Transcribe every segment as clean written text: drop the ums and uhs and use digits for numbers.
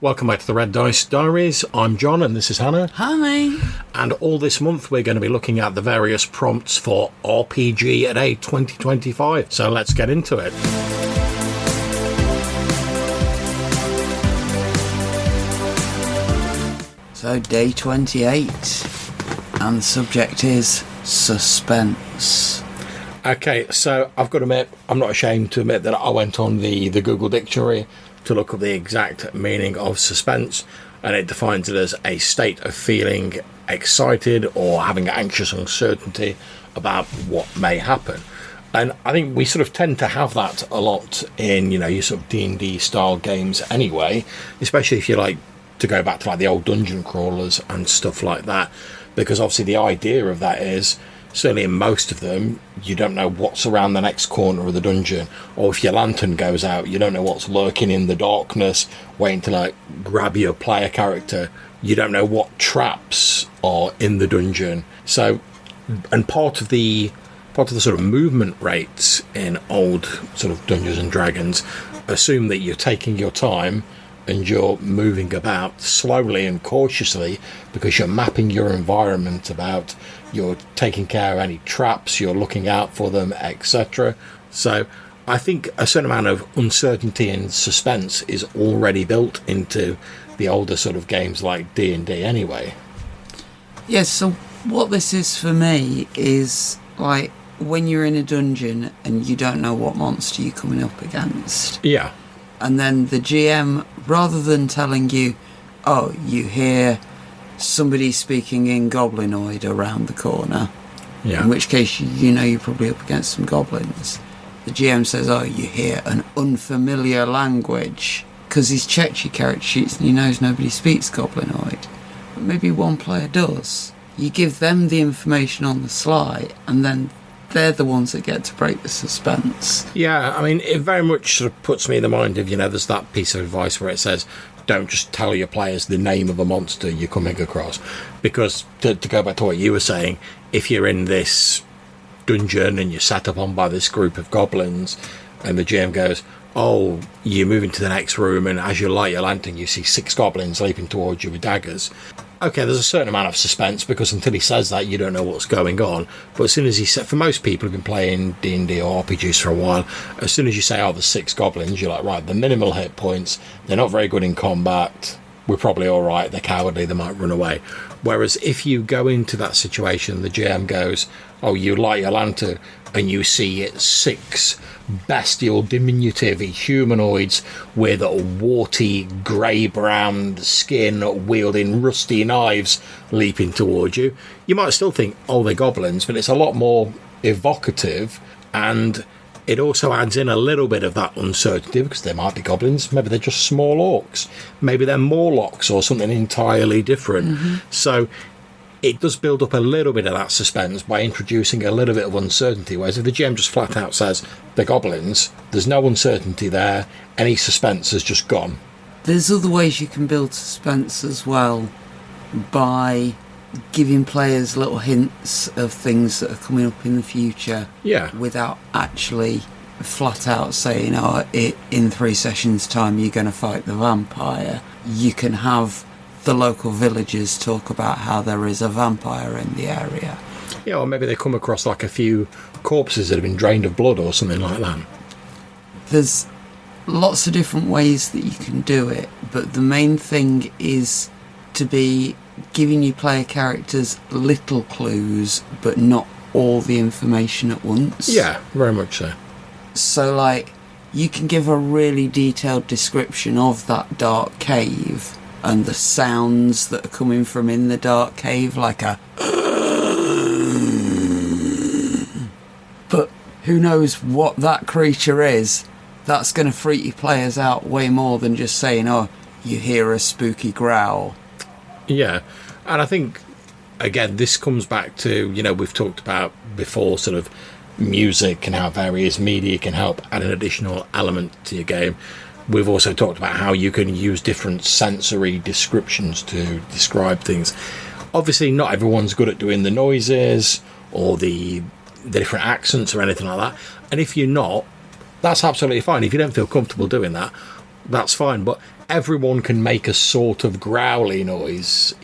Welcome back to the Red Dice Diaries. I'm John and this is Hannah. Hi. And all this month we're going to be looking at the various prompts for RPGaDay 2025. So let's get into it. So day 28 and the subject is suspense. Okay, so I've got to admit, I'm not ashamed to admit that I went on the Google Dictionary to look up the exact meaning of suspense, and it defines it as a state of feeling excited or having anxious uncertainty about what may happen. And I think we sort of tend to have that a lot in, your sort of D&D style games anyway, especially if you like to go back to like the old dungeon crawlers and stuff like that, because obviously the idea of that is, certainly in most of them, you don't know what's around the next corner of the dungeon, or if your lantern goes out, you don't know what's lurking in the darkness, waiting to like grab your player character. You don't know what traps are in the dungeon. So, and part of the sort of movement rates in old sort of Dungeons and Dragons assume that you're taking your time and you're moving about slowly and cautiously because you're mapping your environment about, you're taking care of any traps, you're looking out for them, etc. So I think a certain amount of uncertainty and suspense is already built into the older sort of games like D&D anyway. Yes, so what this is for me is like when you're in a dungeon and you don't know what monster you're coming up against. Yeah. And then the GM, rather than telling you, oh, you hear somebody speaking in goblinoid around the corner, in which case you know you're probably up against some goblins, the GM says, oh, you hear an unfamiliar language, because he's checked your character sheets and he knows nobody speaks goblinoid. But maybe one player does. You give them the information on the sly, and then they're the ones that get to break the suspense. Yeah, I mean, it very much sort of puts me in the mind of, there's that piece of advice where it says, don't just tell your players the name of a monster you're coming across. Because, to go back to what you were saying, if you're in this dungeon and you're sat upon by this group of goblins, and the GM goes, oh, you move into the next room, and as you light your lantern, you see 6 goblins leaping towards you with daggers. Okay, there's a certain amount of suspense, because until he says that, you don't know what's going on. But as soon as he said, for most people who've been playing D&D or RPGs for a while, as soon as you say, oh, there's 6 goblins, you're like, right, the minimal hit points, they're not very good in combat, we're probably all right, they're cowardly, they might run away. Whereas if you go into that situation, the GM goes, oh, you light your lantern, and you see it's 6 bestial, diminutive humanoids with warty, grey-brown skin, wielding rusty knives leaping towards you. You might still think, oh, they're goblins, but it's a lot more evocative, and it also adds in a little bit of that uncertainty, because they might be goblins, maybe they're just small orcs, maybe they're Morlocks or something entirely different. Mm-hmm. So it does build up a little bit of that suspense by introducing a little bit of uncertainty, whereas if the GM just flat out says they're goblins, there's no uncertainty there, any suspense has just gone. There's other ways you can build suspense as well, by giving players little hints of things that are coming up in the future, without actually flat out saying, oh, in 3 sessions time you're going to fight the vampire. You can have the local villagers talk about how there is a vampire in the area. Yeah, or maybe they come across like a few corpses that have been drained of blood or something like that. There's lots of different ways that you can do it, but the main thing is to be giving you player characters little clues, but not all the information at once. Yeah, very much so. So, like, you can give a really detailed description of that dark cave and the sounds that are coming from in the dark cave, like a but who knows what that creature is. That's going to freak your players out way more than just saying, oh, you hear a spooky growl. Yeah, and I think, again, this comes back to, we've talked about before sort of music and how various media can help add an additional element to your game. We've also talked about how you can use different sensory descriptions to describe things. Obviously, not everyone's good at doing the noises or the different accents or anything like that. And if you're not, that's absolutely fine. If you don't feel comfortable doing that, that's fine. But everyone can make a sort of growly noise,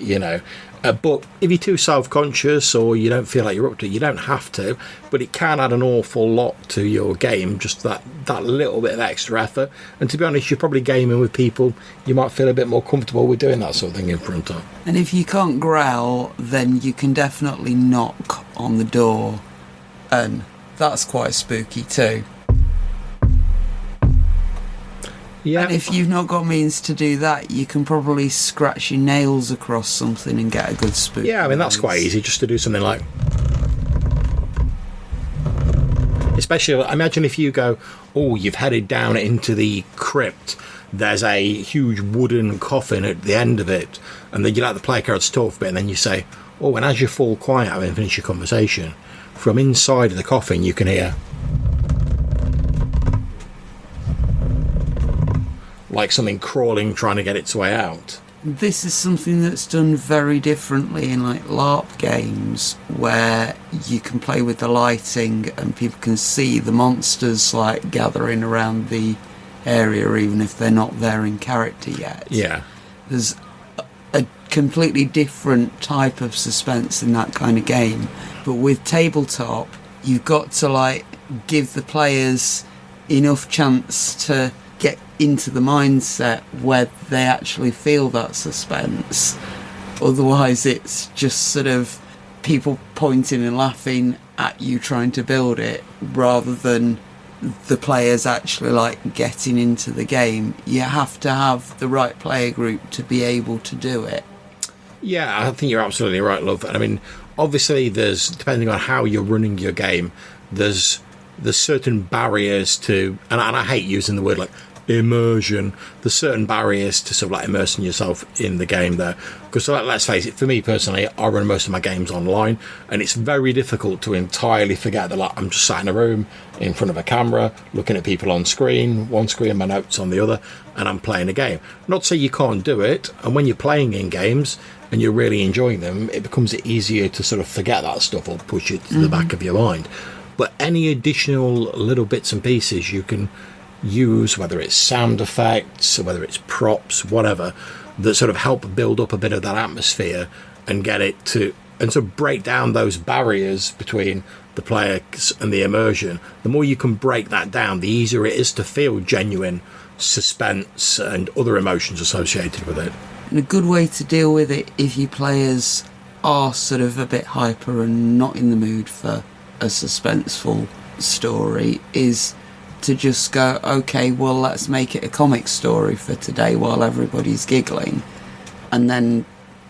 but if you're too self-conscious or you don't feel like you're up to it, you don't have to, but it can add an awful lot to your game, just that little bit of extra effort. And to be honest, you're probably gaming with people you might feel a bit more comfortable with doing that sort of thing in front of. And if you can't growl, then you can definitely knock on the door, and that's quite spooky too. Yeah. And if you've not got means to do that, you can probably scratch your nails across something and get a good spook. Yeah, I mean, that's quite easy, just to do something like... Especially, imagine if you go, you've headed down into the crypt, there's a huge wooden coffin at the end of it, and then you let the player characters talk a bit, and then you say, and as you fall quiet and finish your conversation, from inside of the coffin you can hear... like something crawling, trying to get its way out. This is something that's done very differently in like LARP games, where you can play with the lighting and people can see the monsters like gathering around the area, even if they're not there in character yet. Yeah. There's a completely different type of suspense in that kind of game. But with tabletop, you've got to like give the players enough chance to get into the mindset where they actually feel that suspense. Otherwise it's just sort of people pointing and laughing at you trying to build it, rather than the players actually like getting into the game. You have to have the right player group to be able to do it. Yeah, I think you're absolutely right, love. I mean, obviously there's, depending on how you're running your game, there's certain barriers to, and I hate using the word like immersion, there's certain barriers to sort of like immersing yourself in the game there, because let's face it, for me personally, I run most of my games online, and it's very difficult to entirely forget that like I'm just sat in a room in front of a camera looking at people on screen, one screen, my notes on the other, and I'm playing a game. Not to say you can't do it, and when you're playing in games and you're really enjoying them, it becomes easier to sort of forget that stuff or push it to the back of your mind. But any additional little bits and pieces you can use, whether it's sound effects, whether it's props, whatever, that sort of help build up a bit of that atmosphere and get it to, and sort of break down those barriers between the players and the immersion. The more you can break that down, the easier it is to feel genuine suspense and other emotions associated with it. And a good way to deal with it, if your players are sort of a bit hyper and not in the mood for a suspenseful story, is to just go, okay, well, let's make it a comic story for today while everybody's giggling, and then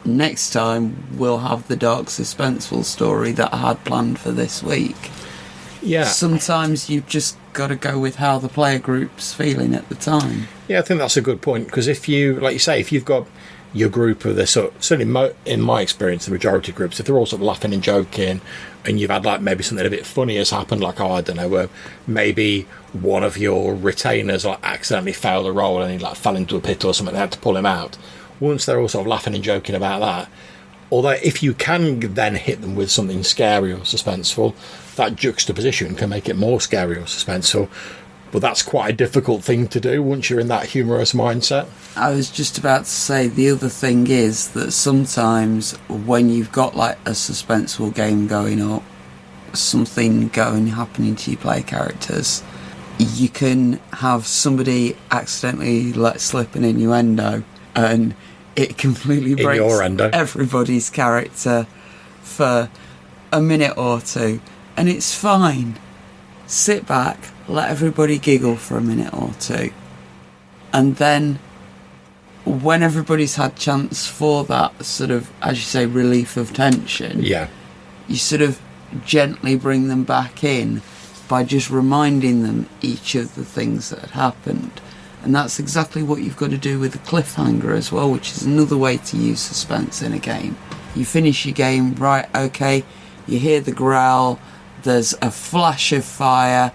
next time we'll have the dark suspenseful story that I had planned for this week. Yeah, sometimes you've just got to go with how the player group's feeling at the time. Yeah, I think that's a good point, because if you, like you say, if you've got your group of this, certainly in my experience, the majority of groups, if they're all sort of laughing and joking, and you've had like maybe something a bit funny has happened, like, I don't know, where maybe one of your retainers like accidentally failed a roll and he like fell into a pit or something, they had to pull him out. Once they're all sort of laughing and joking about that, although if you can then hit them with something scary or suspenseful, that juxtaposition can make it more scary or suspenseful. But that's quite a difficult thing to do once you're in that humorous mindset. I was just about to say, the other thing is that sometimes when you've got like a suspenseful game going up, something happening to your player characters, you can have somebody accidentally let slip an innuendo, and it completely breaks everybody's character for a minute or two, and it's fine. Sit back, let everybody giggle for a minute or two, and then when everybody's had chance for that sort of, as you say, relief of tension, you sort of gently bring them back in by just reminding them each of the things that had happened. And that's exactly what you've got to do with a cliffhanger as well, which is another way to use suspense in a game. You finish your game, right, okay, you hear the growl, there's a flash of fire,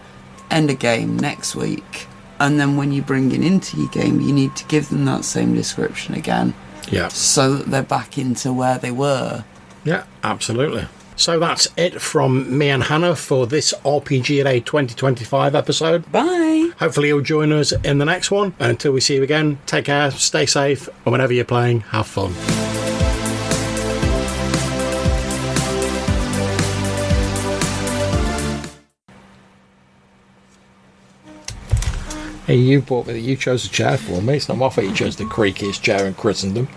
end of game next week. And then when you bring it into your game, you need to give them that same description again. Yeah. So that they're back into where they were. Yeah, absolutely. So that's it from me and Hannah for this RPGaDay 2025 episode. Bye. Hopefully you'll join us in the next one. Until we see you again, take care, stay safe, and whenever you're playing, have fun. Hey, you chose a chair for me. It's not my fault you chose the creakiest chair in Christendom.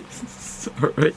Sorry.